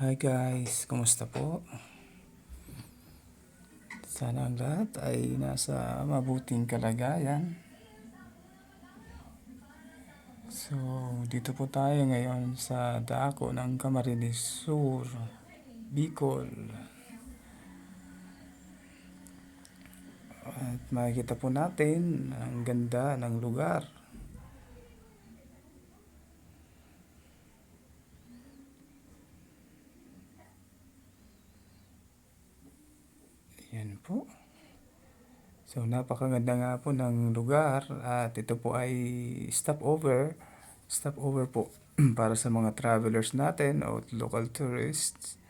Hi guys, kumusta po? Sana ang lahat ay nasa mabuting kalagayan. So, dito po tayo ngayon sa dako ng Camarines Sur, Bicol. At makikita po natin ang ganda ng lugar. Yan po. So, napakaganda nga po ng lugar at ito po ay stopover po para sa mga travelers natin o local tourists.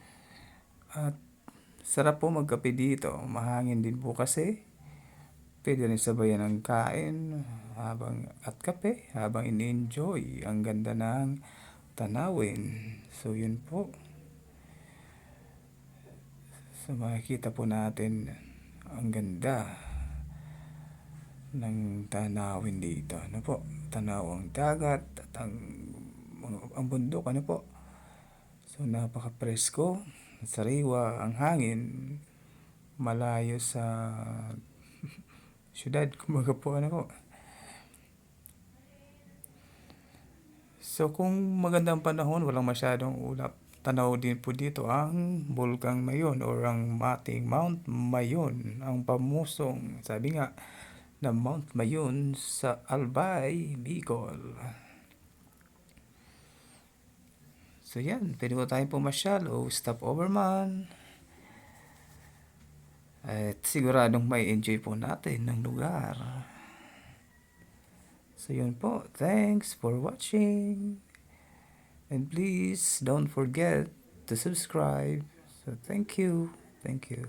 At sarap po magkape dito, mahangin din po kasi. Pwede rin sabayan ng kain at kape habang ini-enjoy ang ganda ng tanawin. So, yun po. So, makikita po natin ang ganda ng tanawin dito. Ano po? Tanaw ang dagat at ang bundok. Ano po? So, napaka-presko, sariwa, ang hangin, malayo sa syudad. Kumbaga po, ano po? So, kung magandang panahon, walang masyadong ulap, tanaw din po dito ang Bulkang Mayon or ang mating Mount Mayon, ang pamusong, sabi nga, na Mount Mayon sa Albay, Bicol. So yan, pwede po tayong pumasyal o stopover man. At siguradong may enjoy po natin ng lugar. So yun po, thanks for watching. And please don't forget to subscribe. So thank you. Thank you.